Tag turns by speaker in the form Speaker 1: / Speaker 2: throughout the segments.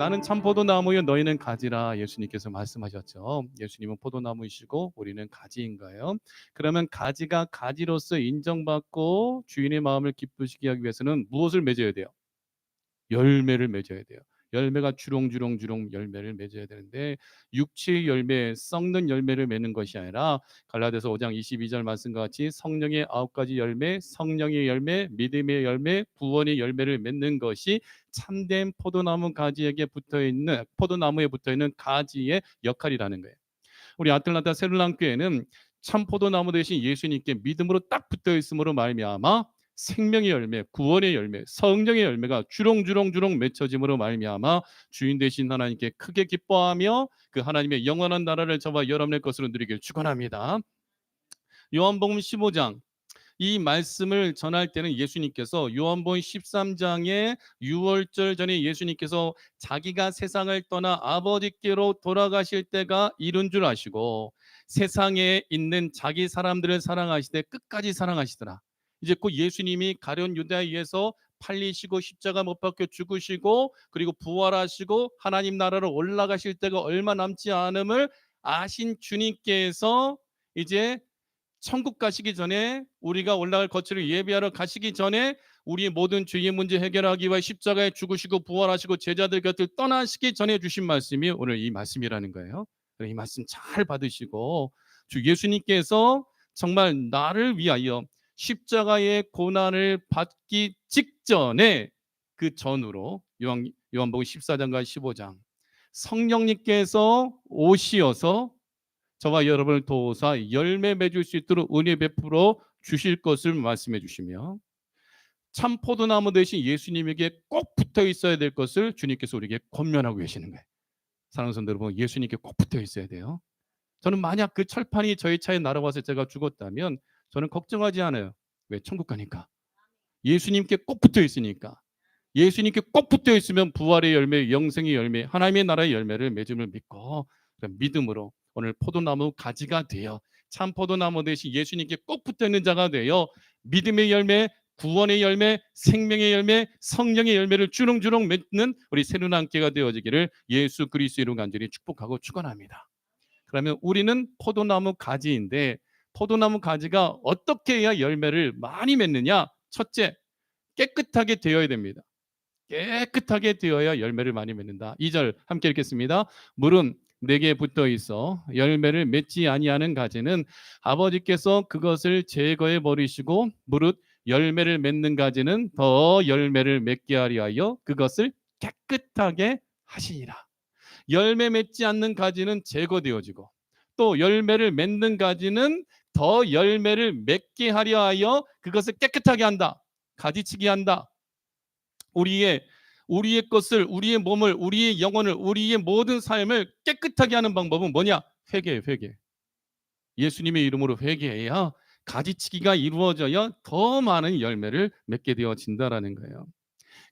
Speaker 1: 나는 참 포도나무요 너희는 가지라 예수님께서 말씀하셨죠. 예수님은 포도나무이시고 우리는 가지인가요? 그러면 가지가 가지로서 인정받고 주인의 마음을 기쁘시게 하기 위해서는 무엇을 맺어야 돼요? 열매를 맺어야 돼요. 열매가 주렁주렁 열매를 맺어야 되는데 육체의 열매, 썩는 열매를 맺는 것이 아니라 갈라디아서 5장 22절 말씀과 같이 성령의 9가지 열매, 성령의 열매, 믿음의 열매, 구원의 열매를 맺는 것이 참된 포도나무 가지에게 붙어있는 포도나무에 붙어있는 가지의 역할이라는 거예요. 우리 아틀란타 세를랑 교회는 참 포도나무 대신 예수님께 믿음으로 딱 붙어 있음으로 말미암아 생명의 열매, 구원의 열매, 성령의 열매가 주렁주렁 맺혀짐으로 말미암아 주인 되신 하나님께 크게 기뻐하며 그 하나님의 영원한 나라를 저와 여러분의 것으로 누리길 축원합니다. 요한복음 15장 이 말씀을 전할 때는 예수님께서 요한복음 13장에 유월절 전에 예수님께서 자기가 세상을 떠나 아버지께로 돌아가실 때가 이른 줄 아시고 세상에 있는 자기 사람들을 사랑하시되 끝까지 사랑하시더라. 이제 곧 예수님이 가룟 유다에서 팔리시고 십자가 못 박혀 죽으시고 그리고 부활하시고 하나님 나라로 올라가실 때가 얼마 남지 않음을 아신 주님께서 이제 천국 가시기 전에 우리가 올라갈 거처를 예비하러 가시기 전에 우리의 모든 죄의 문제 해결하기 위해 십자가에 죽으시고 부활하시고 제자들 곁을 떠나시기 전에 주신 말씀이 오늘 이 말씀이라는 거예요. 이 말씀 잘 받으시고 주 예수님께서 정말 나를 위하여 십자가의 고난을 받기 직전에 그 전후로 요한복음 14장과 15장 성령님께서 오시어서 저와 여러분을 도우사 열매 맺을 수 있도록 은혜 베풀어 주실 것을 말씀해 주시며 참 포도나무 대신 예수님에게 꼭 붙어 있어야 될 것을 주님께서 우리에게 권면하고 계시는 거예요. 사랑하는 성도 여러분, 예수님께 꼭 붙어 있어야 돼요. 저는 만약 그 철판이 저희 차에 날아와서 제가 죽었다면 저는 걱정하지 않아요. 왜? 천국 가니까. 예수님께 꼭 붙어 있으니까. 예수님께 꼭 붙어 있으면 부활의 열매, 영생의 열매, 하나님의 나라의 열매를 맺음을 믿고 믿음으로 오늘 포도나무 가지가 되어 참 포도나무 대신 예수님께 꼭 붙어 있는 자가 되어 믿음의 열매, 구원의 열매, 생명의 열매, 성령의 열매를 주렁주렁 맺는 우리 새로운 함께가 되어지기를 예수 그리스도의 이름으로 간절히 축복하고 축원합니다. 그러면 우리는 포도나무 가지인데 포도나무 가지가 어떻게 해야 열매를 많이 맺느냐? 첫째, 깨끗하게 되어야 됩니다. 깨끗하게 되어야 열매를 많이 맺는다. 2절 함께 읽겠습니다. 물은 내게 붙어 있어 열매를 맺지 아니하는 가지는 아버지께서 그것을 제거해 버리시고 무릇 열매를 맺는 가지는 더 열매를 맺게 하려 하여 그것을 깨끗하게 하시니라. 열매 맺지 않는 가지는 제거되어지고 또 열매를 맺는 가지는 더 열매를 맺게 하려 하여 그것을 깨끗하게 한다. 가지치기 한다. 우리의 것을, 우리의 몸을, 우리의 영혼을, 우리의 모든 삶을 깨끗하게 하는 방법은 뭐냐? 회개예요, 회개. 예수님의 이름으로 회개해야 가지치기가 이루어져야 더 많은 열매를 맺게 되어진다라는 거예요.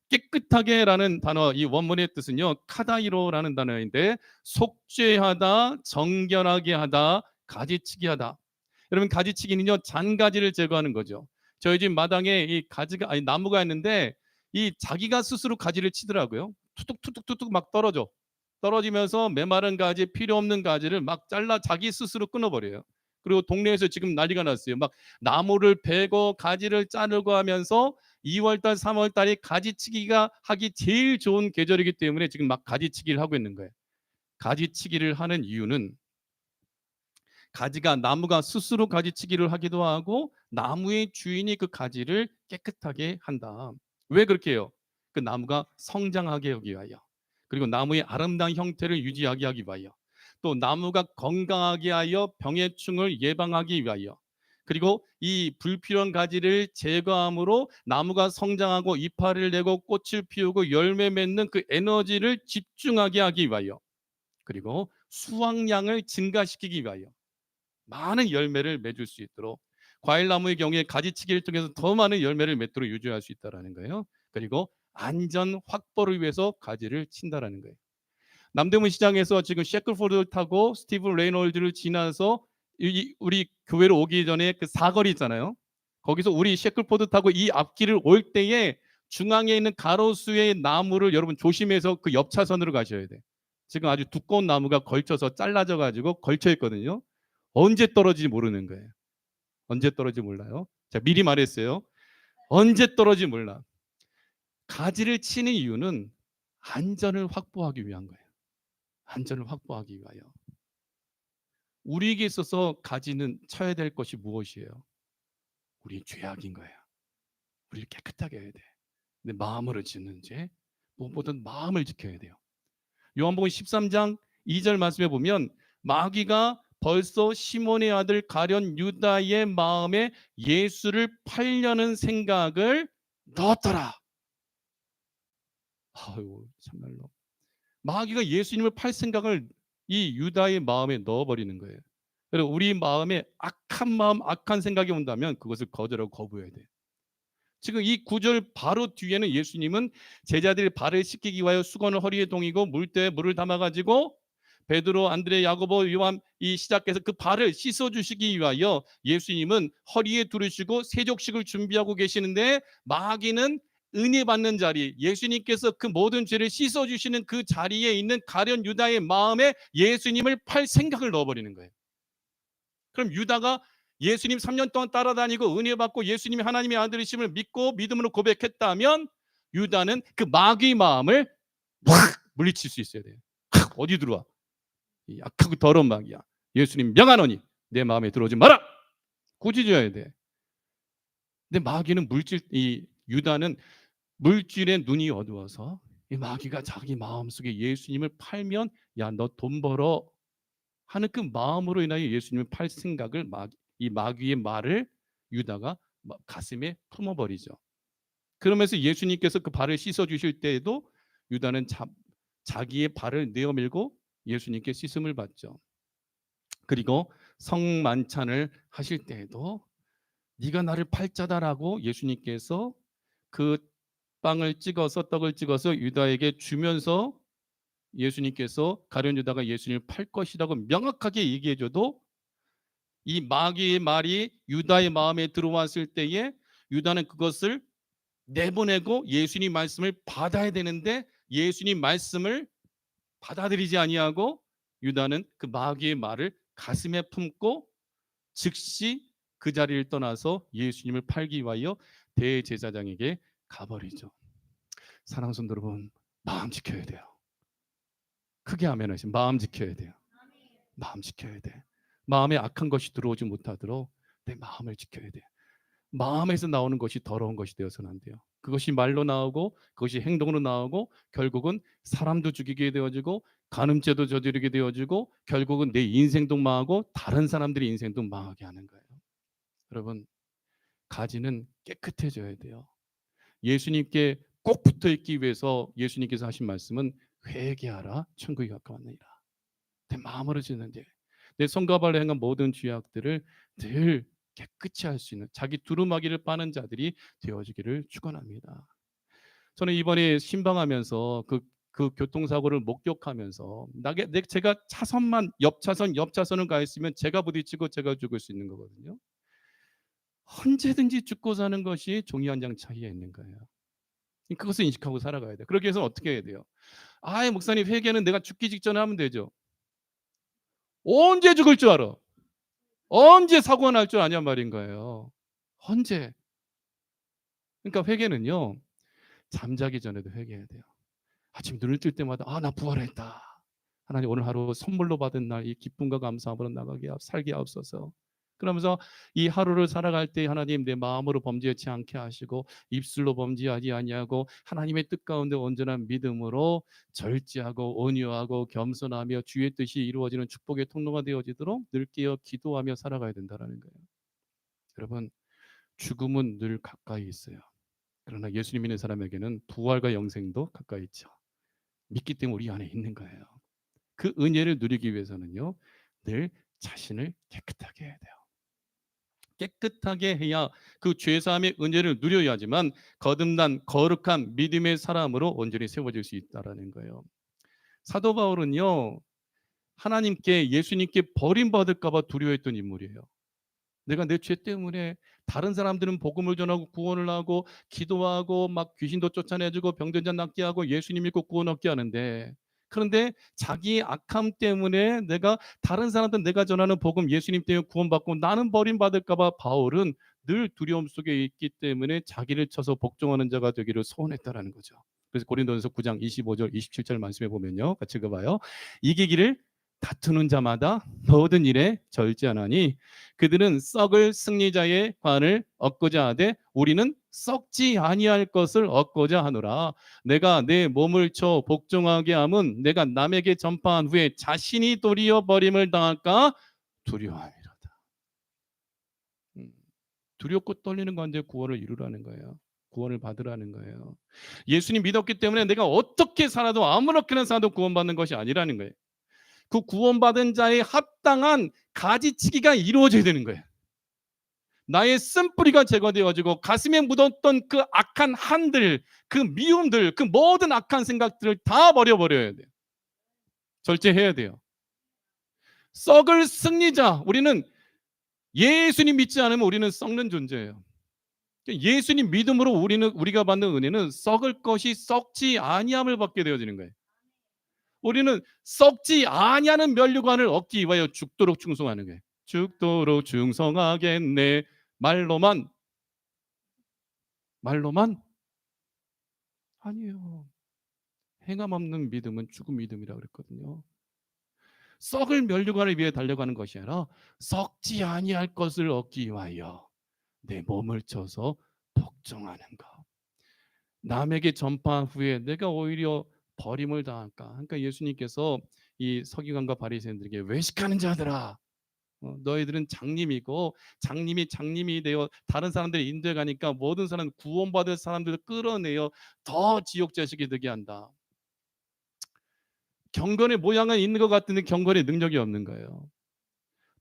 Speaker 1: 깨끗하게라는 단어, 이 원문의 뜻은요, 카다이로라는 단어인데 속죄하다, 정결하게 하다, 가지치기 하다. 여러분, 가지치기는요, 잔가지를 제거하는 거죠. 저희 집 마당에 이 가지가 아니 나무가 있는데 이 자기가 스스로 가지를 치더라고요. 툭툭툭툭툭 막 떨어지면서 메마른 가지, 필요 없는 가지를 막 잘라 자기 스스로 끊어버려요. 그리고 동네에서 지금 난리가 났어요. 막 나무를 베고 가지를 자르고 하면서 2월달, 3월달이 가지치기가 하기 제일 좋은 계절이기 때문에 지금 막 가지치기를 하고 있는 거예요. 가지치기를 하는 이유는 나무가 스스로 가지치기를 하기도 하고 나무의 주인이 그 가지를 깨끗하게 한다. 왜 그렇게 해요? 그 나무가 성장하게 하기 위하여, 그리고 나무의 아름다운 형태를 유지하게 하기 위하여, 또 나무가 건강하게 하여 병해충을 예방하기 위하여, 그리고 이 불필요한 가지를 제거함으로 나무가 성장하고 이파리를 내고 꽃을 피우고 열매 맺는 그 에너지를 집중하게 하기 위하여, 그리고 수확량을 증가시키기 위하여 많은 열매를 맺을 수 있도록, 과일나무의 경우에 가지치기를 통해서 더 많은 열매를 맺도록 유지할 수 있다는 거예요. 그리고 안전 확보를 위해서 가지를 친다라는 거예요. 남대문 시장에서 지금 셰클포드를 타고 스티븐 레이놀즈를 지나서 우리 교회로 오기 전에 그 사거리 있잖아요. 거기서 우리 셰클포드 타고 이 앞길을 올 때에 중앙에 있는 가로수의 나무를 여러분 조심해서 그 옆 차선으로 가셔야 돼. 지금 아주 두꺼운 나무가 걸쳐서 잘라져 가지고 걸쳐 있거든요. 언제 떨어질지 모르는 거예요. 언제 떨어질지 몰라요. 자, 미리 말했어요. 언제 떨어질지 몰라. 가지를 치는 이유는 안전을 확보하기 위한 거예요. 안전을 확보하기 위하여. 우리에게 있어서 가지는 쳐야 될 것이 무엇이에요? 우리 죄악인 거예요. 우리를 깨끗하게 해야 돼. 근데 마음으로 짓는 죄, 무엇보다 마음을 지켜야 돼요. 요한복음 13장 2절 말씀에 보면 마귀가 벌써 시몬의 아들 가룟 유다의 마음에 예수를 팔려는 생각을 넣었더라. 아유, 참말로. 마귀가 예수님을 팔 생각을 이 유다의 마음에 넣어버리는 거예요. 그리고 우리 마음에 악한 마음, 악한 생각이 온다면 그것을 거절하고 거부해야 돼요. 지금 이 9절 바로 뒤에는 예수님은 제자들이 발을 씻기기 위하여 수건을 허리에 동이고 물대에 물을 담아가지고 베드로, 안드레, 야고보, 요한 이 시작해서 그 발을 씻어주시기 위하여 예수님은 허리에 두르시고 세족식을 준비하고 계시는데 마귀는 은혜 받는 자리, 예수님께서 그 모든 죄를 씻어주시는 그 자리에 있는 가룟 유다의 마음에 예수님을 팔 생각을 넣어버리는 거예요. 그럼 유다가 예수님 3년 동안 따라다니고 은혜 받고 예수님이 하나님의 아들이심을 믿고 믿음으로 고백했다면 유다는 그 마귀의 마음을 확 물리칠 수 있어야 돼요. 어디 들어와? 이 약하고 더러운 마귀야. 예수님 명하노니 내 마음에 들어오지 마라. 꾸짖어야 돼. 근데 마귀는 이 유다는 물질에 눈이 어두워서 이 마귀가 자기 마음속에 예수님을 팔면 야, 너 돈 벌어 하는 그 마음으로 인하여 예수님을 팔 생각을 이 마귀의 말을 유다가 가슴에 품어버리죠. 그러면서 예수님께서 그 발을 씻어주실 때에도 유다는 자기의 발을 내어밀고 예수님께 씻음을 받죠. 그리고 성만찬을 하실 때에도 네가 나를 팔자다라고 예수님께서 그 빵을 찍어서 떡을 찍어서 유다에게 주면서 예수님께서 가룟 유다가 예수님을 팔 것이라고 명확하게 얘기해줘도 이 마귀의 말이 유다의 마음에 들어왔을 때에 유다는 그것을 내보내고 예수님 말씀을 받아야 되는데 예수님 말씀을 받아들이지 아니하고 유다는 그 마귀의 말을 가슴에 품고 즉시 그 자리를 떠나서 예수님을 팔기 위하여 대제사장에게 가버리죠. 사랑하는 성도 여러분, 마음 지켜야 돼요. 크게 아멘 하시면 마음 지켜야 돼요. 마음 지켜야 돼. 마음에 악한 것이 들어오지 못하도록 내 마음을 지켜야 돼. 마음에서 나오는 것이 더러운 것이 되어서는 안 돼요. 그것이 말로 나오고 그것이 행동으로 나오고 결국은 사람도 죽이게 되어지고 간음죄도 저지르게 되어지고 결국은 내 인생도 망하고 다른 사람들의 인생도 망하게 하는 거예요. 여러분, 가지는 깨끗해져야 돼요. 예수님께 꼭 붙어 있기 위해서 예수님께서 하신 말씀은 회개하라 천국이 가까웠느니라. 내 마음으로 짓는 죄, 내 손과 발로 행한 모든 죄악들을 늘 깨끗이 할 수 있는 자기 두루마기를 빠는 자들이 되어지기를 축원합니다. 저는 이번에 신방하면서 그 교통사고를 목격하면서 제가 차선만 옆 차선을 가 있으면 제가 부딪히고 제가 죽을 수 있는 거거든요. 언제든지 죽고 사는 것이 종이 한 장 차이에 있는 거예요. 그것을 인식하고 살아가야 돼요. 그러기 위해서는 어떻게 해야 돼요? 목사님 회개는 내가 죽기 직전에 하면 되죠. 언제 죽을 줄 알아? 언제 사고가 날 줄 아냐 말인 거예요. 언제? 그러니까 회개는요. 잠자기 전에도 회개해야 돼요. 아침 눈을 뜰 때마다 나 부활했다. 하나님 오늘 하루 선물로 받은 날 이 기쁨과 감사함으로 살게 하옵소서. 그러면서 이 하루를 살아갈 때 하나님 내 마음으로 범죄치 않게 하시고 입술로 범죄하지 아니하고 하나님의 뜻 가운데 온전한 믿음으로 절제하고 온유하고 겸손하며 주의 뜻이 이루어지는 축복의 통로가 되어지도록 늘 깨어 기도하며 살아가야 된다는 거예요. 여러분, 죽음은 늘 가까이 있어요. 그러나 예수님 믿는 사람에게는 부활과 영생도 가까이 있죠. 믿기 때문에 우리 안에 있는 거예요. 그 은혜를 누리기 위해서는요. 늘 자신을 깨끗하게 해야 돼요. 깨끗하게 해야 그 죄사함의 은혜를 누려야지만 거듭난 거룩한 믿음의 사람으로 온전히 세워질 수 있다는 거예요. 사도 바울은요. 하나님께 예수님께 버림받을까 봐 두려워했던 인물이에요. 내가 내 죄 때문에 다른 사람들은 복음을 전하고 구원을 하고 기도하고 막 귀신도 쫓아내주고 병든 자 낫게 하고 예수님 믿고 구원 얻게 하는데, 그런데 자기의 악함 때문에 내가 다른 사람들 내가 전하는 복음 예수님 때문에 구원받고 나는 버림받을까 봐 바울은 늘 두려움 속에 있기 때문에 자기를 쳐서 복종하는 자가 되기를 소원했다라는 거죠. 그래서 고린도전서 9장 25절 27절 말씀해 보면요. 같이 읽어봐요. 이기기를 다투는 자마다 모든 일에 절제하나니 그들은 썩을 승리자의 관을 얻고자 하되 우리는 썩지 아니할 것을 얻고자 하노라. 내가 내 몸을 쳐 복종하게 함은 내가 남에게 전파한 후에 자신이 도리어 버림을 당할까 두려워함이로다. 두렵고 떨리는 가운데 구원을 이루라는 거예요. 구원을 받으라는 거예요. 예수님 믿었기 때문에 내가 어떻게 살아도 아무렇게나 살아도 구원받는 것이 아니라는 거예요. 그 구원받은 자의 합당한 가지치기가 이루어져야 되는 거예요. 나의 쓴뿌리가 제거되어지고 가슴에 묻었던 그 악한 한들, 그 미움들, 그 모든 악한 생각들을 다 버려버려야 돼요. 절제해야 돼요. 썩을 승리자, 우리는 예수님 믿지 않으면 우리는 썩는 존재예요. 예수님 믿음으로 우리가 받는 은혜는 썩을 것이 썩지 아니함을 받게 되어지는 거예요. 우리는 썩지 아니하는 면류관을 얻기 위하여 죽도록 충성하는 거예요. 죽도록 충성하겠네. 말로만 아니에요. 행함 없는 믿음은 죽은 믿음이라고 그랬거든요. 썩을 면류관을 위해 달려가는 것이 아니라 썩지 아니할 것을 얻기 위하여 내 몸을 쳐서 복종하는 것. 남에게 전파한 후에 내가 오히려 버림을 당할까? 그러니까 예수님께서 이 서기관과 바리새인들에게 외식하는 자들아, 너희들은 장님이고 장님이 되어 다른 사람들이 인도해 가니까 모든 사람 구원받을 사람들을 끌어내어 더 지옥 자식이 되게 한다. 경건의 모양은 있는 것 같은데 경건의 능력이 없는 거예요.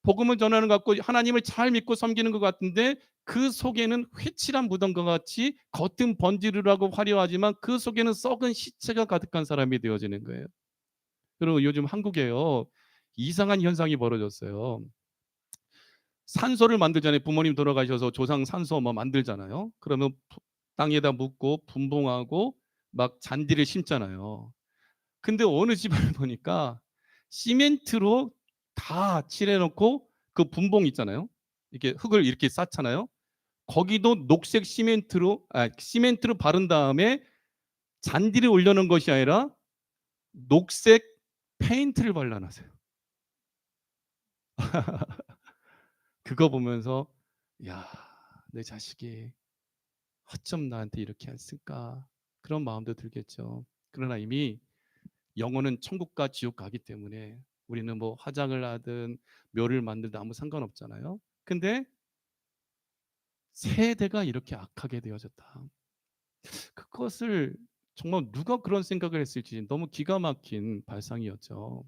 Speaker 1: 복음을 전하는 것 같고 하나님을 잘 믿고 섬기는 것 같은데 그 속에는 회칠한 무덤과 같이 겉은 번지르르하고 화려하지만 그 속에는 썩은 시체가 가득한 사람이 되어지는 거예요. 그리고 요즘 한국에요, 이상한 현상이 벌어졌어요. 산소를 만들잖아요. 부모님 돌아가셔서 조상 산소 뭐 만들잖아요. 그러면 땅에다 묻고 분봉하고 막 잔디를 심잖아요. 근데 어느 집을 보니까 시멘트로 다 칠해놓고 그 분봉 있잖아요. 이렇게 흙을 이렇게 쌓잖아요. 거기도 녹색 시멘트로 바른 다음에 잔디를 올려놓은 것이 아니라 녹색 페인트를 발라놨어요. 그거 보면서 야, 내 자식이 어쩜 나한테 이렇게 했을까, 그런 마음도 들겠죠. 그러나 이미 영혼은 천국과 지옥 가기 때문에 우리는 뭐 화장을 하든 묘를 만들든 아무 상관없잖아요. 근데 세대가 이렇게 악하게 되어졌다. 그것을 정말 누가 그런 생각을 했을지 너무 기가 막힌 발상이었죠.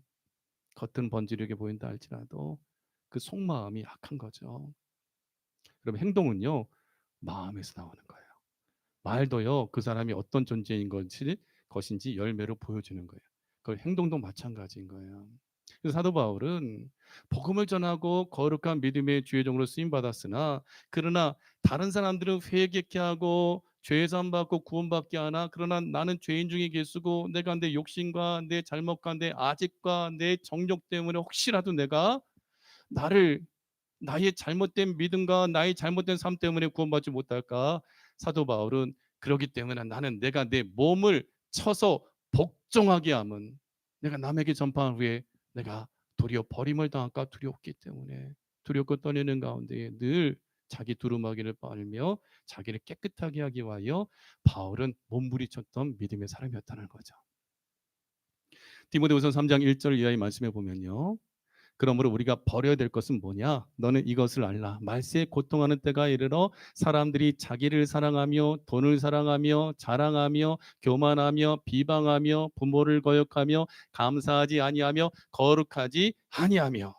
Speaker 1: 겉은 번지르게 보인다 할지라도 그 속마음이 악한 거죠. 그럼 행동은요, 마음에서 나오는 거예요. 말도요, 그 사람이 어떤 존재인 것인지 열매로 보여주는 거예요. 그 행동도 마찬가지인 거예요. 그래서 사도 바울은 복음을 전하고 거룩한 믿음의 주의종으로 쓰임 받았으나 그러나 다른 사람들은 회개케 하고 죄 사함 받고 구원받게 하나 그러나 나는 죄인 중에 계시고 내가 내 욕심과 내 잘못과 내 아집과 내 정욕 때문에 혹시라도 내가 나를 나의 잘못된 믿음과 나의 잘못된 삶 때문에 구원받지 못할까? 사도 바울은 그러기 때문에 나는 내가 내 몸을 쳐서 복종하게 함은 내가 남에게 전파한 후에 내가 도리어 버림을 당할까 두렵기 때문에 두렵고 떨리는 가운데 늘 자기 두루마기를 빨며 자기를 깨끗하게 하기 위하여 바울은 몸부림쳤던 믿음의 사람이었다는 거죠. 디모데후서 3장 1절 이하의 말씀에 보면요. 그러므로 우리가 버려야 될 것은 뭐냐? 너는 이것을 알라. 말세에 고통하는 때가 이르러 사람들이 자기를 사랑하며 돈을 사랑하며 자랑하며 교만하며 비방하며 부모를 거역하며 감사하지 아니하며 거룩하지 아니하며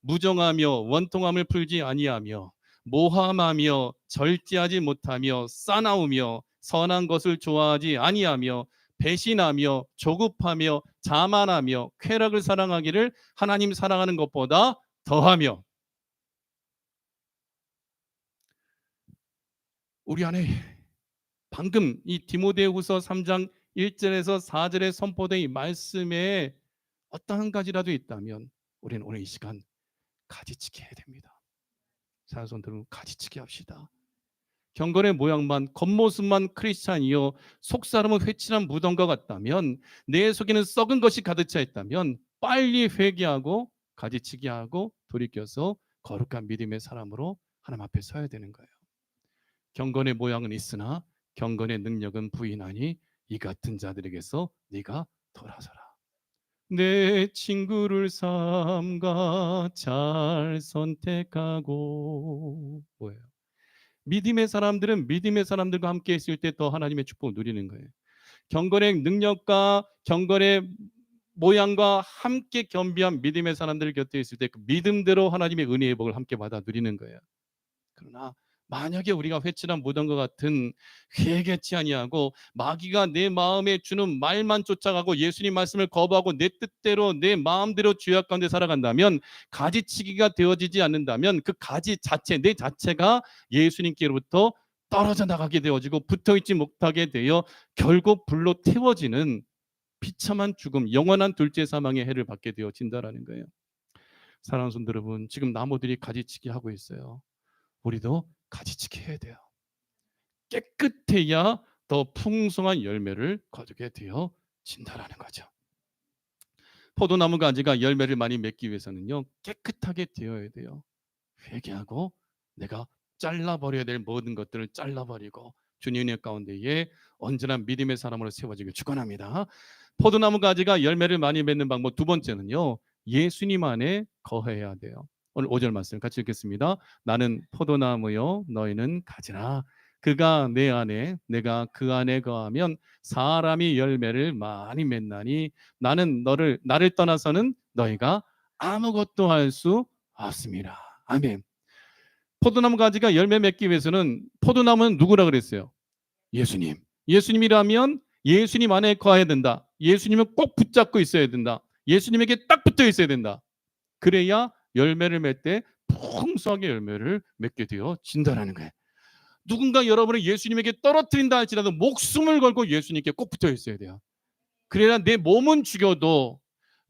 Speaker 1: 무정하며 원통함을 풀지 아니하며 모함하며 절제하지 못하며 싸나우며 선한 것을 좋아하지 아니하며 배신하며 조급하며 자만하며 쾌락을 사랑하기를 하나님 사랑하는 것보다 더하며 우리 안에 방금 이 디모데후서 3장 1절에서 4절에 선포된 이 말씀에 어떤 한 가지라도 있다면 우리는 오늘 이 시간 가지치기 해야 됩니다. 사랑하는 여러분, 가지치기 합시다. 경건의 모양만, 겉모습만 크리스찬이요 속사람은 회칠한 무덤과 같다면, 내 속에는 썩은 것이 가득 차 있다면 빨리 회개하고 가지치기 하고 돌이켜서 거룩한 믿음의 사람으로 하나님 앞에 서야 되는 거예요. 경건의 모양은 있으나 경건의 능력은 부인하니 이 같은 자들에게서 네가 돌아서라. 내 친구를 삼가 잘 선택하고, 뭐예요? 믿음의 사람들은 믿음의 사람들과 함께 있을 때 더 하나님의 축복을 누리는 거예요. 경건의 능력과 경건의 모양과 함께 겸비한 믿음의 사람들 곁에 있을 때 그 믿음대로 하나님의 은혜의 복을 함께 받아 누리는 거예요. 그러나 만약에 우리가 회칠한 무덤과 같은 회개치 아니하고 마귀가 내 마음에 주는 말만 쫓아가고 예수님 말씀을 거부하고 내 뜻대로 내 마음대로 죄악 가운데 살아간다면, 가지치기가 되어지지 않는다면 그 가지 자체, 내 자체가 예수님께로부터 떨어져 나가게 되어지고 붙어있지 못하게 되어 결국 불로 태워지는 비참한 죽음, 영원한 둘째 사망의 해를 받게 되어진다라는 거예요. 사랑하는 성도 여러분, 지금 나무들이 가지치기 하고 있어요. 우리도 가지치기 해야 돼요. 깨끗해야 더 풍성한 열매를 거두게 되어진다라는 거죠. 포도나무 가지가 열매를 많이 맺기 위해서는요, 깨끗하게 되어야 돼요. 회개하고 내가 잘라버려야 될 모든 것들을 잘라버리고 주님의 가운데에 언제나 믿음의 사람으로 세워지길 축원합니다. 포도나무 가지가 열매를 많이 맺는 방법 두 번째는요, 예수님 안에 거해야 돼요. 오늘 5절 말씀 같이 읽겠습니다. 나는 포도나무요 너희는 가지라. 그가 내 안에 내가 그 안에 거하면 사람이 열매를 많이 맺나니 나는 나를 떠나서는 너희가 아무것도 할 수 없습니다. 아멘. 포도나무 가지가 열매 맺기 위해서는, 포도나무는 누구라 그랬어요? 예수님. 예수님이라면 예수님 안에 거해야 된다. 예수님은 꼭 붙잡고 있어야 된다. 예수님에게 딱 붙어 있어야 된다. 그래야 열매를 맺을 때 풍성하게 열매를 맺게 되어진다라는 거예요. 누군가 여러분을 예수님에게 떨어뜨린다 할지라도 목숨을 걸고 예수님께 꼭 붙어 있어야 돼요. 그래야 내 몸은 죽여도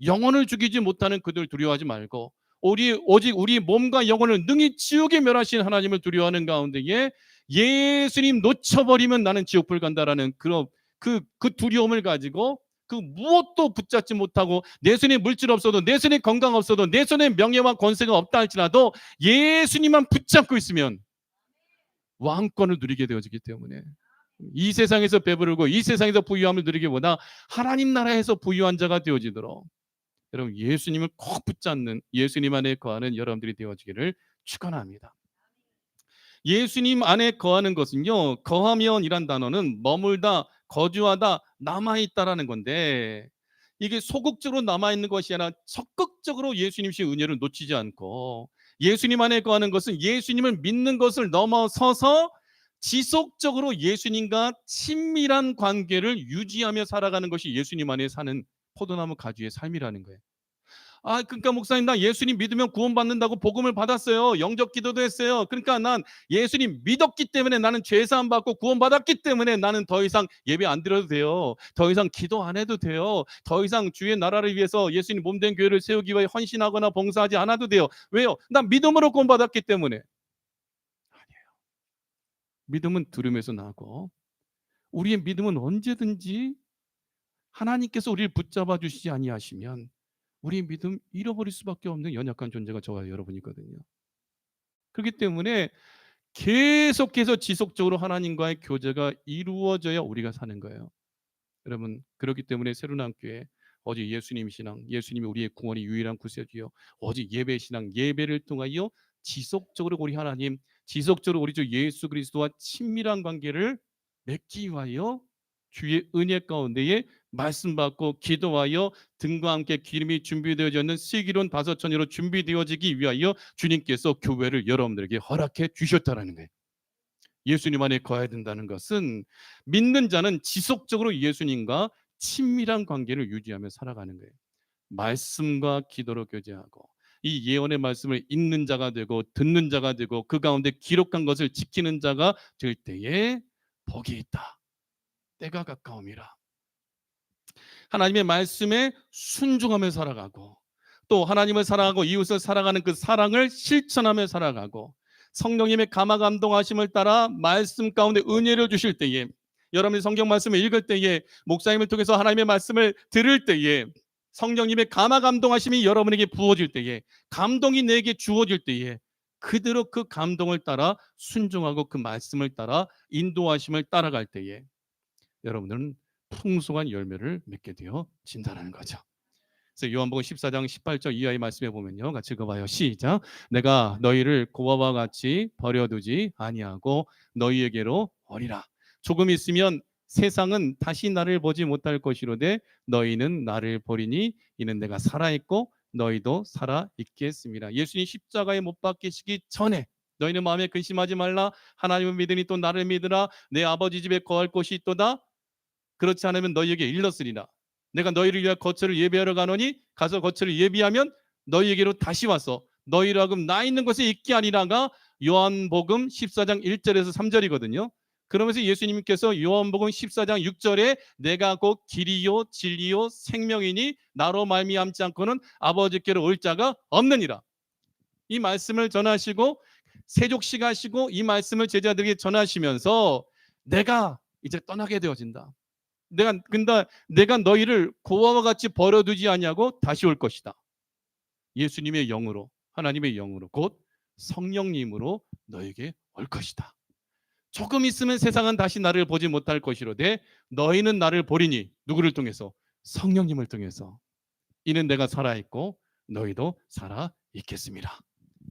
Speaker 1: 영혼을 죽이지 못하는 그들 두려워하지 말고, 오직 우리 몸과 영혼을 능히 지옥에 멸하신 하나님을 두려워하는 가운데에 예수님 놓쳐버리면 나는 지옥불 간다라는 그 두려움을 가지고 그 무엇도 붙잡지 못하고, 내 손에 물질 없어도, 내 손에 건강 없어도, 내 손에 명예와 권세가 없다 할지라도 예수님만 붙잡고 있으면 왕권을 누리게 되어지기 때문에, 이 세상에서 배부르고 이 세상에서 부유함을 누리기보다 하나님 나라에서 부유한 자가 되어지도록 여러분 예수님을 꼭 붙잡는, 예수님 안에 거하는 여러분들이 되어지기를 축원합니다. 예수님 안에 거하는 것은요, 거하면이란 단어는 머물다, 거주하다, 남아있다라는 건데, 이게 소극적으로 남아있는 것이 아니라 적극적으로 예수님의 은혜를 놓치지 않고, 예수님 안에 거하는 것은 예수님을 믿는 것을 넘어서서 지속적으로 예수님과 친밀한 관계를 유지하며 살아가는 것이 예수님 안에 사는 포도나무 가지의 삶이라는 거예요. 그러니까 목사님, 나 예수님 믿으면 구원받는다고 복음을 받았어요. 영접 기도도 했어요. 그러니까 난 예수님 믿었기 때문에, 나는 죄사함 받고 구원받았기 때문에 나는 더 이상 예배 안 드려도 돼요. 더 이상 기도 안 해도 돼요. 더 이상 주의 나라를 위해서 예수님 몸된 교회를 세우기 위해 헌신하거나 봉사하지 않아도 돼요. 왜요? 난 믿음으로 구원받았기 때문에. 아니에요. 믿음은 들음에서 나고, 우리의 믿음은 언제든지 하나님께서 우리를 붙잡아 주시지 아니하시면 우리 믿음 잃어버릴 수밖에 없는 연약한 존재가 저와 여러분이거든요. 그렇기 때문에 계속해서 지속적으로 하나님과의 교제가 이루어져야 우리가 사는 거예요. 여러분, 그렇기 때문에 새로운교회 오직 예수님 신앙, 예수님이 우리의 구원의 유일한 구세주요, 오직 예배 신앙, 예배를 통하여 지속적으로 우리 하나님, 지속적으로 우리 주 예수 그리스도와 친밀한 관계를 맺기 위하여 주의 은혜 가운데에 말씀 받고 기도하여 등과 함께 기름이 준비되어져 있는 슬기로운 5처녀로 준비되어지기 위하여 주님께서 교회를 여러분들에게 허락해 주셨다라는 거예요. 예수님 안에 거해야 된다는 것은 믿는 자는 지속적으로 예수님과 친밀한 관계를 유지하며 살아가는 거예요. 말씀과 기도로 교제하고 이 예언의 말씀을 읽는 자가 되고 듣는 자가 되고 그 가운데 기록한 것을 지키는 자가 될 때에 복이 있다. 때가 가까움이라. 하나님의 말씀에 순종하며 살아가고 또 하나님을 사랑하고 이웃을 사랑하는 그 사랑을 실천하며 살아가고 성령님의 감화 감동하심을 따라 말씀 가운데 은혜를 주실 때에 여러분이 성경 말씀을 읽을 때에 목사님을 통해서 하나님의 말씀을 들을 때에 성령님의 감화 감동하심이 여러분에게 부어질 때에 감동이 내게 주어질 때에 그대로 그 감동을 따라 순종하고 그 말씀을 따라 인도하심을 따라갈 때에 여러분들은 풍성한 열매를 맺게 되어진다는 거죠. 그래서 요한복음 14장 18절 이하의 말씀에 보면요. 같이 읽어봐요. 시작. 내가 너희를 고아와 같이 버려두지 아니하고 너희에게로 오리라. 조금 있으면 세상은 다시 나를 보지 못할 것이로되 너희는 나를 보리니 이는 내가 살아있고 너희도 살아있겠습니다. 예수님 십자가에 못 박히시기 전에 너희는 마음에 근심하지 말라. 하나님을 믿으니 또 나를 믿으라. 내 아버지 집에 거할 곳이 있도다. 그렇지 않으면 너희에게 일렀으리라. 내가 너희를 위하여 거처를 예비하러 가노니 가서 거처를 예비하면 너희에게로 다시 와서 너희로 하여금 나 있는 곳에 있게 하리라가 요한복음 14장 1절에서 3절이거든요. 그러면서 예수님께서 요한복음 14장 6절에 내가 곧 길이요 진리요 생명이니 나로 말미암지 않고는 아버지께로 올 자가 없느니라. 이 말씀을 전하시고 세족시 가시고 이 말씀을 제자들에게 전하시면서 내가 이제 떠나게 되어진다. 내가 너희를 고아와 같이 버려두지 아니하고 다시 올 것이다. 예수님의 영으로 하나님의 영으로 곧 성령님으로 너에게 올 것이다. 조금 있으면 세상은 다시 나를 보지 못할 것이로되 너희는 나를 보리니 누구를 통해서? 성령님을 통해서. 이는 내가 살아있고 너희도 살아있겠습니다.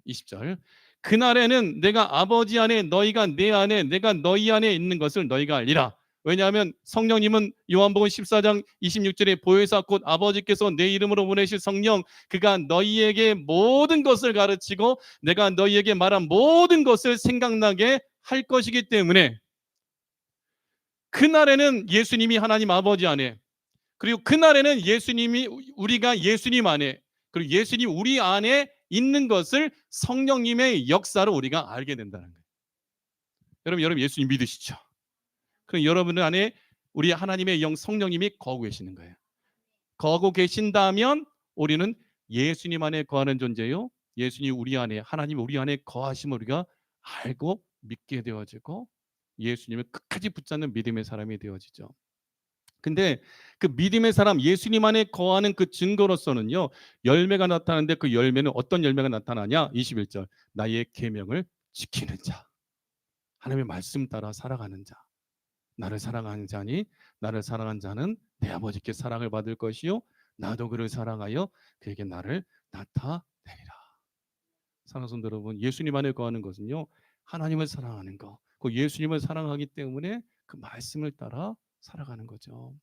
Speaker 1: 20절 그날에는 내가 아버지 안에 너희가 내 안에 내가 너희 안에 있는 것을 너희가 알리라. 왜냐하면 성령님은 요한복음 14장 26절에 보혜사 곧 아버지께서 내 이름으로 보내실 성령 그가 너희에게 모든 것을 가르치고 내가 너희에게 말한 모든 것을 생각나게 할 것이기 때문에 그날에는 예수님이 하나님 아버지 안에 그리고 그날에는 예수님이 우리가 예수님 안에 그리고 예수님 우리 안에 있는 것을 성령님의 역사로 우리가 알게 된다는 거예요. 여러분 예수님 믿으시죠? 그럼 여러분 안에 우리 하나님의 영 성령님이 거하고 계시는 거예요. 거하고 계신다면 우리는 예수님 안에 거하는 존재요. 예수님 우리 안에 하나님 우리 안에 거하심을 우리가 알고 믿게 되어지고 예수님을 끝까지 붙잡는 믿음의 사람이 되어지죠. 근데 그 믿음의 사람 예수님 안에 거하는 그 증거로서는요. 열매가 나타나는데 그 열매는 어떤 열매가 나타나냐? 21절 나의 계명을 지키는 자. 하나님의 말씀 따라 살아가는 자. 나를 사랑하는 자니 나를 사랑한 자는 내 아버지께 사랑을 받을 것이요 나도 그를 사랑하여 그에게 나를 나타내리라. 사랑하는 성도 여러분 예수님 안에 거하는 것은요. 하나님을 사랑하는 것. 그 예수님을 사랑하기 때문에 그 말씀을 따라 살아가는 거죠.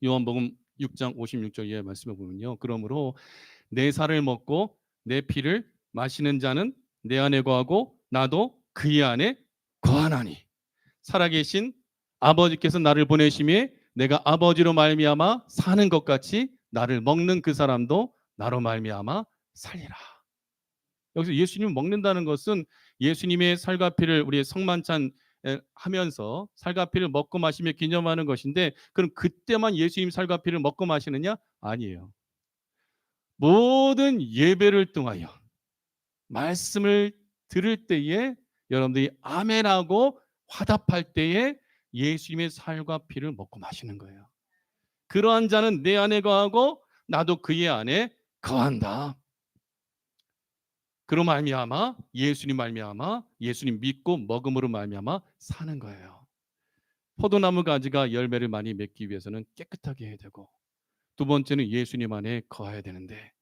Speaker 1: 요한복음 6장 56절 이하의 말씀을 보면요. 그러므로 내 살을 먹고 내 피를 마시는 자는 내 안에 거하고 나도 그의 안에 거하나니 살아계신 아버지께서 나를 보내심에 내가 아버지로 말미암아 사는 것 같이 나를 먹는 그 사람도 나로 말미암아 살리라. 여기서 예수님을 먹는다는 것은 예수님의 살과 피를 우리의 성만찬 하면서 살과 피를 먹고 마시며 기념하는 것인데 그럼 그때만 예수님 살과 피를 먹고 마시느냐? 아니에요. 모든 예배를 통하여 말씀을 들을 때에 여러분들이 아멘하고 화답할 때에 예수님의 살과 피를 먹고 마시는 거예요. 그러한 자는 내 안에 거하고 나도 그의 안에 거한다. 그로 말미암아 예수님 말미암아 예수님 믿고 먹음으로 말미암아 사는 거예요. 포도나무 가지가 열매를 많이 맺기 위해서는 깨끗하게 해야 되고 두 번째는 예수님 안에 거해야 되는데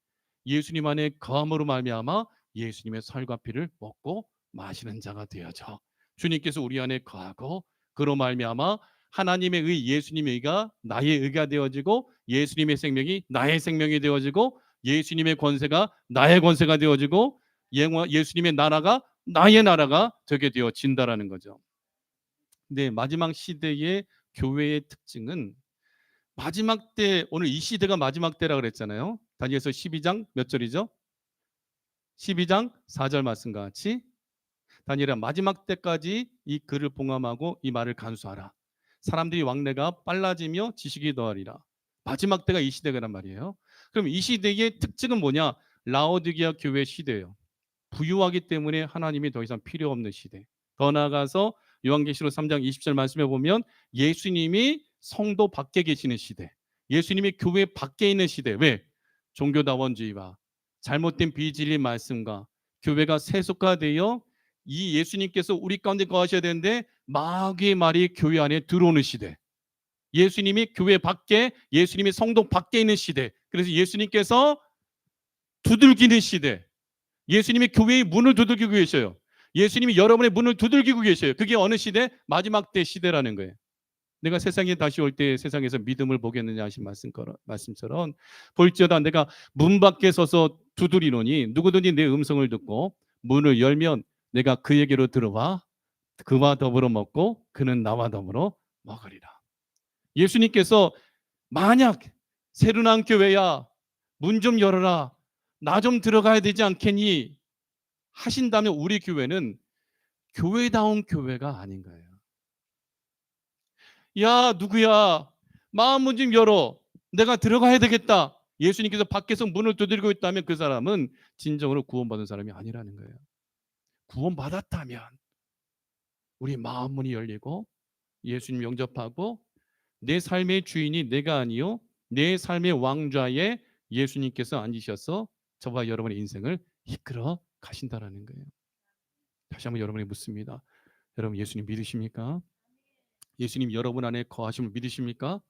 Speaker 1: 예수님 안에 거함으로 말미암아 예수님의 살과 피를 먹고 마시는 자가 되어져 주님께서 우리 안에 거하고 그로 말미암아 하나님의 의 예수님의 의가 나의 의가 되어지고 예수님의 생명이 나의 생명이 되어지고 예수님의 권세가 나의 권세가 되어지고 예수님의 나라가 나의 나라가 되게 되어진다라는 거죠. 근데 마지막 시대의 교회의 특징은 마지막 때 오늘 이 시대가 마지막 때라 그랬잖아요. 다니엘서 12장 몇 절이죠? 12장 4절 말씀과 같이 다니엘아 마지막 때까지 이 글을 봉함하고 이 말을 간수하라. 사람들이 왕래가 빨라지며 지식이 더하리라. 마지막 때가 이 시대란 말이에요. 그럼 이 시대의 특징은 뭐냐? 라오디게아 교회 시대예요. 부유하기 때문에 하나님이 더 이상 필요 없는 시대. 더 나아가서 요한계시록 3장 20절 말씀에 보면 예수님이 성도 밖에 계시는 시대. 예수님이 교회 밖에 있는 시대. 왜? 종교다원주의와 잘못된 비진리 말씀과 교회가 세속화되어 이 예수님께서 우리 가운데 거하셔야 되는데 마귀의 말이 교회 안에 들어오는 시대. 예수님이 교회 밖에, 예수님이 성도 밖에 있는 시대. 그래서 예수님께서 두들기는 시대. 예수님이 교회의 문을 두들기고 계셔요. 예수님이 여러분의 문을 두들기고 계셔요. 그게 어느 시대? 마지막 때 시대라는 거예요. 내가 세상에 다시 올 때 세상에서 믿음을 보겠느냐 하신 말씀처럼 볼지어다 내가 문 밖에 서서 두드리노니 누구든지 내 음성을 듣고 문을 열면 내가 그에게로 들어와 그와 더불어 먹고 그는 나와 더불어 먹으리라. 예수님께서 만약 새로 난 교회야 문 좀 열어라 나 좀 들어가야 되지 않겠니 하신다면 우리 교회는 교회다운 교회가 아닌 거예요. 야 누구야 마음 좀 열어 내가 들어가야 되겠다. 예수님께서 밖에서 문을 두드리고 있다면 그 사람은 진정으로 구원받은 사람이 아니라는 거예요. 구원받았다면 우리 마음 문이 열리고 예수님 영접하고 내 삶의 주인이 내가 아니요 내 삶의 왕좌에 예수님께서 앉으셔서 저와 여러분의 인생을 이끌어 가신다라는 거예요. 다시 한번 여러분에게 묻습니다. 여러분 예수님 믿으십니까? 예수님 여러분 안에 거하심을 믿으십니까?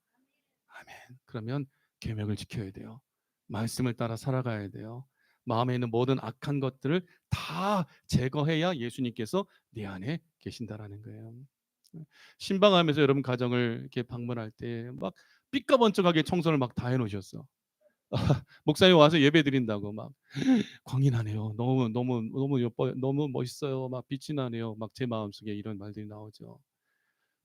Speaker 1: 아멘. 그러면 계명을 지켜야 돼요. 말씀을 따라 살아가야 돼요. 마음에 있는 모든 악한 것들을 다 제거해야 예수님께서 내 안에 계신다라는 거예요. 신방하면서 여러분 가정을 이렇게 방문할 때 막 삐까번쩍하게 청소를 막 다 해놓으셨어. 목사님 와서 예배 드린다고 막 광이 나네요. 너무 예뻐요. 너무 멋있어요. 막 빛이 나네요. 막 제 마음속에 이런 말들이 나오죠.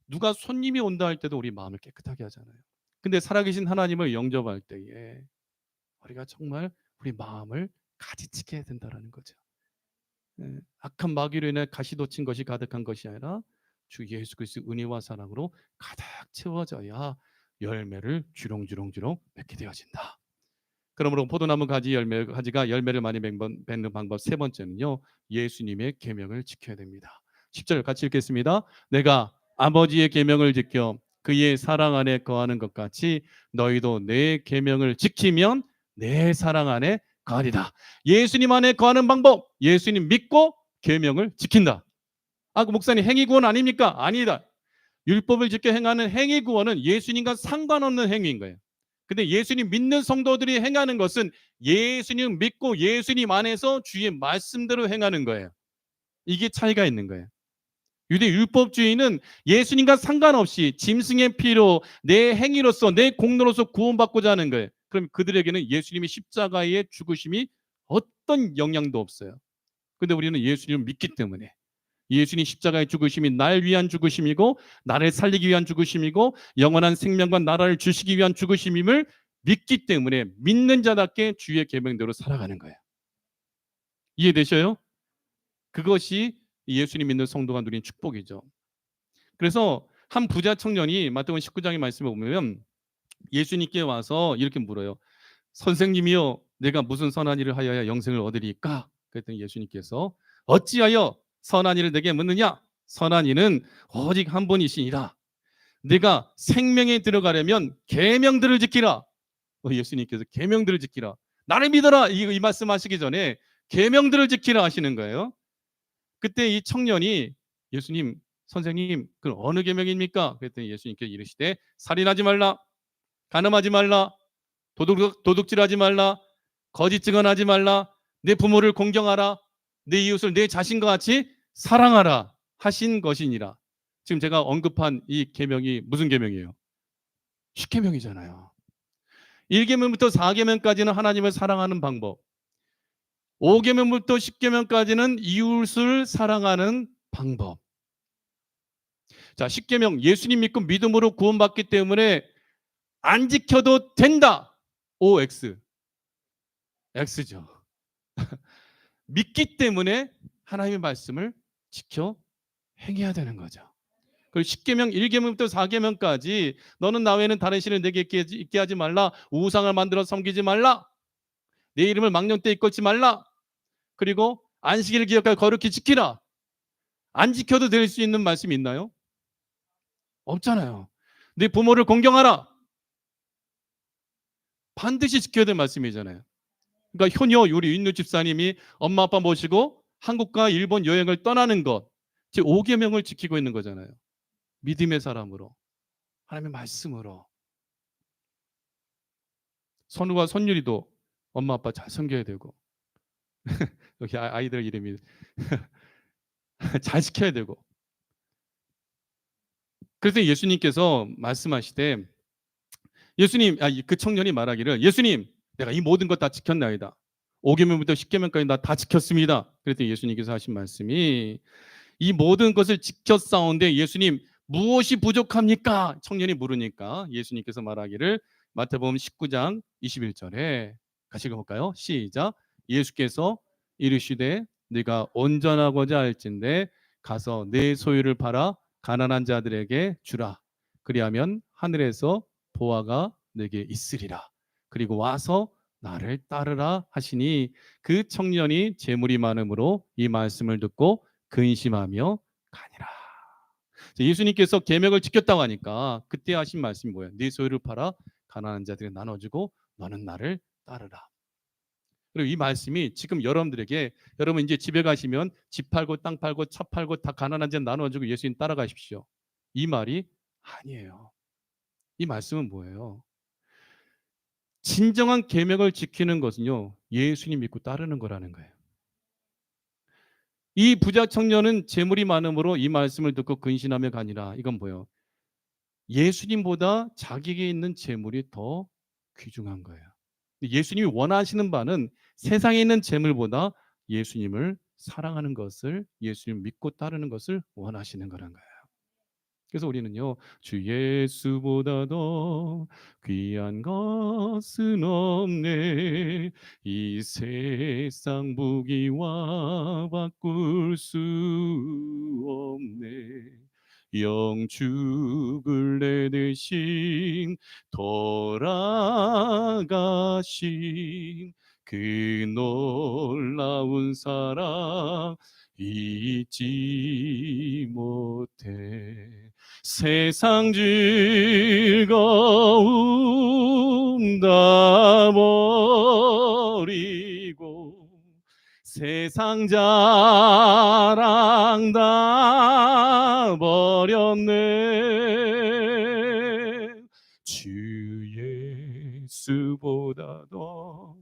Speaker 1: 누가 손님이 온다 할 때도 우리 마음을 깨끗하게 하잖아요. 근데 살아계신 하나님을 영접할 때에 우리가 정말 우리 마음을 가지치게 해야 된다는 거죠. 악한 마귀로 인해 가시돋친 것이 가득한 것이 아니라 주 예수 그리스도의 은혜와 사랑으로 가득 채워져야 열매를 주렁주렁 맺게 되어진다. 그러므로 포도나무 가지가 열매를 많이 맺는 방법 세 번째는요. 예수님의 계명을 지켜야 됩니다. 10절 같이 읽겠습니다. 내가 아버지의 계명을 지켜 그의 사랑 안에 거하는 것 같이 너희도 내 계명을 지키면 내 사랑 안에 거하리라. 예수님 안에 거하는 방법 예수님 믿고 계명을 지킨다. 그 목사님 행위 구원 아닙니까? 아니다. 율법을 지켜 행하는 행위 구원은 예수님과 상관없는 행위인 거예요. 근데 예수님 믿는 성도들이 행하는 것은 예수님 믿고 예수님 안에서 주의 말씀대로 행하는 거예요. 이게 차이가 있는 거예요. 유대 율법주의는 예수님과 상관없이 짐승의 피로 내 행위로서 내 공로로서 구원받고자 하는 거예요. 그럼 그들에게는 예수님의 십자가의 죽으심이 어떤 영향도 없어요. 근데 우리는 예수님을 믿기 때문에 예수님 십자가의 죽으심이 날 위한 죽으심이고 나를 살리기 위한 죽으심이고 영원한 생명과 나라를 주시기 위한 죽으심임을 믿기 때문에 믿는 자답게 주의 계명대로 살아가는 거예요. 이해되셔요? 그것이 예수님 믿는 성도가 누린 축복이죠. 그래서 한 부자 청년이 마태복음 19장의 말씀에 보면 예수님께 와서 이렇게 물어요. 선생님이여 내가 무슨 선한 일을 하여야 영생을 얻으리까? 그랬더니 예수님께서 어찌하여 선한 일을 내게 묻느냐? 선한 이는 오직 한 분이시니라. 네가 생명에 들어가려면 계명들을 지키라. 예수님께서 계명들을 지키라. 나를 믿어라. 이 말씀하시기 전에 계명들을 지키라 하시는 거예요. 그때 이 청년이 예수님 선생님 그 어느 계명입니까? 그랬더니 예수님께서 이르시되 살인하지 말라. 간음하지 말라. 도둑질하지 말라. 거짓 증언하지 말라. 내 부모를 공경하라. 내 이웃을 내 자신과 같이 사랑하라 하신 것이니라. 지금 제가 언급한 이 계명이 무슨 계명이에요? 10계명이잖아요. 1계명부터 4계명까지는 하나님을 사랑하는 방법. 5계명부터 10계명까지는 이웃을 사랑하는 방법. 자, 10계명 예수님 믿고 믿음으로 구원받기 때문에 안 지켜도 된다. OX. X죠. 믿기 때문에 하나님의 말씀을 지켜 행해야 되는 거죠. 그리고 10계명 1계명부터 4계명까지 너는 나 외에는 다른 신을 내게 있게 하지 말라. 우상을 만들어 섬기지 말라. 내 이름을 망령되이 걸지 말라. 그리고 안식일을 기억하여 거룩히 지키라. 안 지켜도 될 수 있는 말씀이 있나요? 없잖아요. 내 부모를 공경하라. 반드시 지켜야 될 말씀이잖아요. 그러니까 효녀 우리 윤유 집사님이 엄마 아빠 모시고 한국과 일본 여행을 떠나는 것, 제 5계명을 지키고 있는 거잖아요. 믿음의 사람으로, 하나님의 말씀으로. 선우와 선율이도 엄마 아빠 잘 섬겨야 되고 여기 아이들 이름이 잘 지켜야 되고. 그래서 예수님께서 말씀하시되 예수님, 그 청년이 말하기를 예수님, 내가 이 모든 것 다 지켰나이다. 5계명부터 10계명까지 나 다 지켰습니다. 그랬더니 예수님께서 하신 말씀이 이 모든 것을 지켰사온데 예수님 무엇이 부족합니까? 청년이 물으니까 예수님께서 말하기를 마태복음 19장 21절에 같이 읽어볼까요? 시작. 예수께서 이르시되 네가 온전하고자 할진대 가서 내 소유를 팔아 가난한 자들에게 주라. 그리하면 하늘에서 보화가 내게 있으리라. 그리고 와서 나를 따르라 하시니 그 청년이 재물이 많음으로 이 말씀을 듣고 근심하며 가니라. 예수님께서 계명을 지켰다고 하니까 그때 하신 말씀이 뭐예요? 네 소유를 팔아 가난한 자들에게 나눠주고 너는 나를 따르라. 그리고 이 말씀이 지금 여러분들에게 여러분 이제 집에 가시면 집 팔고 땅 팔고 차 팔고 다 가난한 자 나눠주고 예수님 따라가십시오. 이 말이 아니에요. 이 말씀은 뭐예요? 진정한 계명을 지키는 것은요. 예수님 믿고 따르는 거라는 거예요. 이 부자 청년은 재물이 많음으로 이 말씀을 듣고 근신하며 가니라. 이건 뭐예요? 예수님보다 자기에게 있는 재물이 더 귀중한 거예요. 예수님이 원하시는 바는 세상에 있는 재물보다 예수님을 사랑하는 것을, 예수님 믿고 따르는 것을 원하시는 거란 거예요. 그래서 우리는요, 주 예수보다 더 귀한 것은 없네. 이 세상 무기와 바꿀 수 없네. 영 죽을 내 대신 돌아가신 그 놀라운 사랑 잊지 못해. 세상 즐거움 다 버리고 세상 자랑 다 버렸네. 주 예수보다 더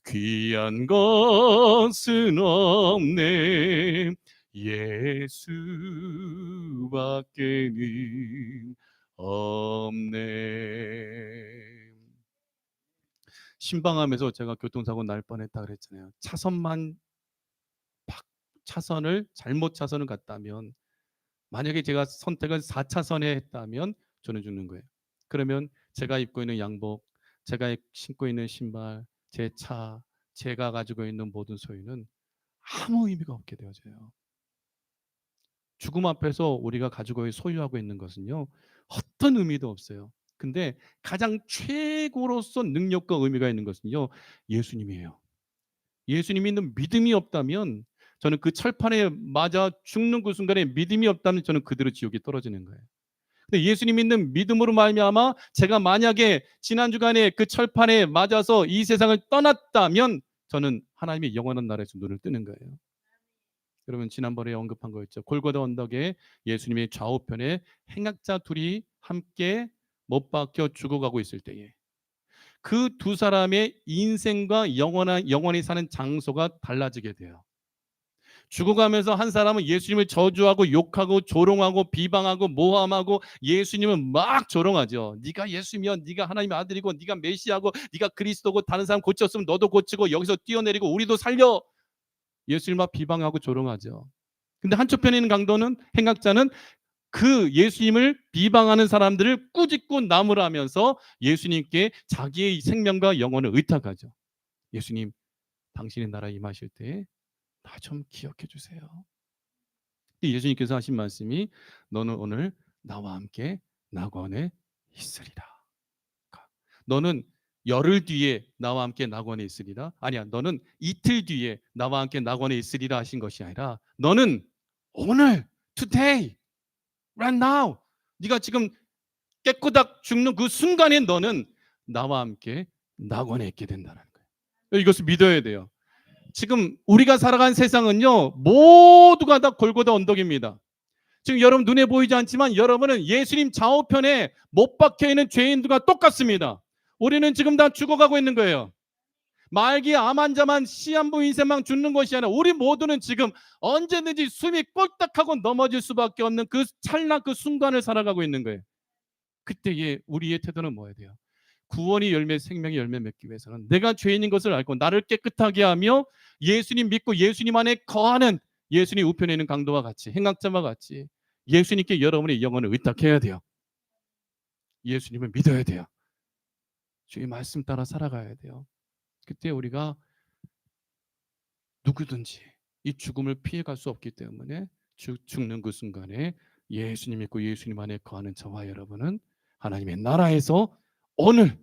Speaker 1: 귀한 것은 없네. 예수밖에는 없네. 신방하면서 제가 교통사고 날 뻔했다 그랬잖아요. 차선을 잘못 차선을 갔다면 만약에 제가 선택을 4차선에 했다면 저는 죽는 거예요. 그러면 제가 입고 있는 양복, 제가 신고 있는 신발, 제 차, 제가 가지고 있는 모든 소유는 아무 의미가 없게 되어져요. 죽음 앞에서 우리가 가지고 소유하고 있는 것은요, 어떤 의미도 없어요. 근데 가장 최고로서 능력과 의미가 있는 것은요, 예수님이에요. 예수님이 있는 믿음이 없다면 저는 그 철판에 맞아 죽는 그 순간에 믿음이 없다면 저는 그대로 지옥에 떨어지는 거예요. 근데 예수님 믿는 믿음으로 말미암아 제가 만약에 지난 주간에 그 철판에 맞아서 이 세상을 떠났다면 저는 하나님의 영원한 나라에서 눈을 뜨는 거예요. 여러분 지난번에 언급한 거 있죠. 골고다 언덕에 예수님의 좌우편에 행악자 둘이 함께 못 박혀 죽어가고 있을 때에 그 두 사람의 인생과 영원히 사는 장소가 달라지게 돼요. 죽어가면서 한 사람은 예수님을 저주하고 욕하고 조롱하고 비방하고 모함하고 예수님은 막 조롱하죠. 네가 예수면 네가 하나님의 아들이고 네가 메시아고 네가 그리스도고 다른 사람 고쳤으면 너도 고치고 여기서 뛰어내리고 우리도 살려. 예수님 막 비방하고 조롱하죠. 근데 한쪽편에 있는 강도는 행악자는 그 예수님을 비방하는 사람들을 꾸짖고 나무라면서 예수님께 자기의 생명과 영혼을 의탁하죠. 예수님 당신의 나라 임하실 때 나 좀 기억해 주세요. 예수님께서 하신 말씀이 너는 오늘 나와 함께 낙원에 있으리라. 너는 열흘 뒤에 나와 함께 낙원에 있으리라. 아니야, 너는 이틀 뒤에 나와 함께 낙원에 있으리라 하신 것이 아니라 너는 오늘, today, right now, 네가 지금 깨꼬닥 죽는 그 순간에 너는 나와 함께 낙원에 있게 된다는 거예요. 이것을 믿어야 돼요. 지금 우리가 살아가는 세상은요, 모두가 다 골고다 언덕입니다. 지금 여러분 눈에 보이지 않지만 여러분은 예수님 좌우편에 못 박혀 있는 죄인들과 똑같습니다. 우리는 지금 다 죽어가고 있는 거예요. 말기 암 환자만 시한부 인생만 죽는 것이 아니라 우리 모두는 지금 언제든지 숨이 꼴딱하고 넘어질 수밖에 없는 그 찰나 그 순간을 살아가고 있는 거예요. 그때의 우리의 태도는 뭐야 돼요? 구원의 열매, 생명의 열매 맺기 위해서는 내가 죄인인 것을 알고 나를 깨끗하게 하며 예수님 믿고 예수님 안에 거하는 예수님 우편에 있는 강도와 같이, 행악자와 같이 예수님께 여러분의 영혼을 의탁해야 돼요. 예수님을 믿어야 돼요. 주의 말씀 따라 살아가야 돼요. 그때 우리가 누구든지 이 죽음을 피해갈 수 없기 때문에 죽는 그 순간에 예수님 믿고 예수님 안에 거하는 저와 여러분은 하나님의 나라에서 오늘,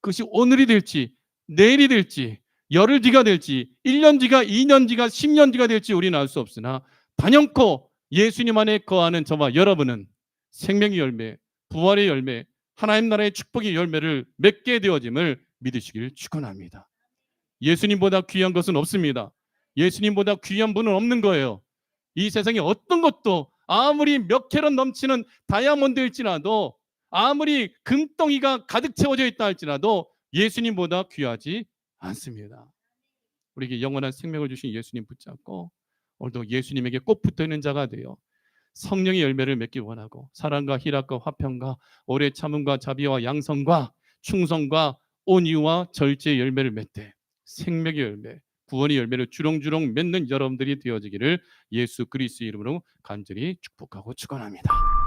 Speaker 1: 그것이 오늘이 될지 내일이 될지 열흘 뒤가 될지 1년 뒤가 2년 뒤가 10년 뒤가 될지 우리는 알 수 없으나 단연코 예수님 안에 거하는 저와 여러분은 생명의 열매, 부활의 열매, 하나님 나라의 축복의 열매를 맺게 되어짐을 믿으시길 축원합니다. 예수님보다 귀한 것은 없습니다. 예수님보다 귀한 분은 없는 거예요. 이 세상에 어떤 것도 아무리 몇 캐럿 넘치는 다이아몬드일지라도 아무리 금덩이가 가득 채워져 있다 할지라도 예수님보다 귀하지 않습니다. 우리에게 영원한 생명을 주신 예수님 붙잡고 오늘도 예수님에게 꼭 붙어있는 자가 되어 성령의 열매를 맺기 원하고 사랑과 희락과 화평과 오래 참음과 자비와 양성과 충성과 온유와 절제의 열매를 맺되 생명의 열매, 구원의 열매를 주렁주렁 맺는 여러분들이 되어지기를 예수 그리스도의 이름으로 간절히 축복하고 축원합니다.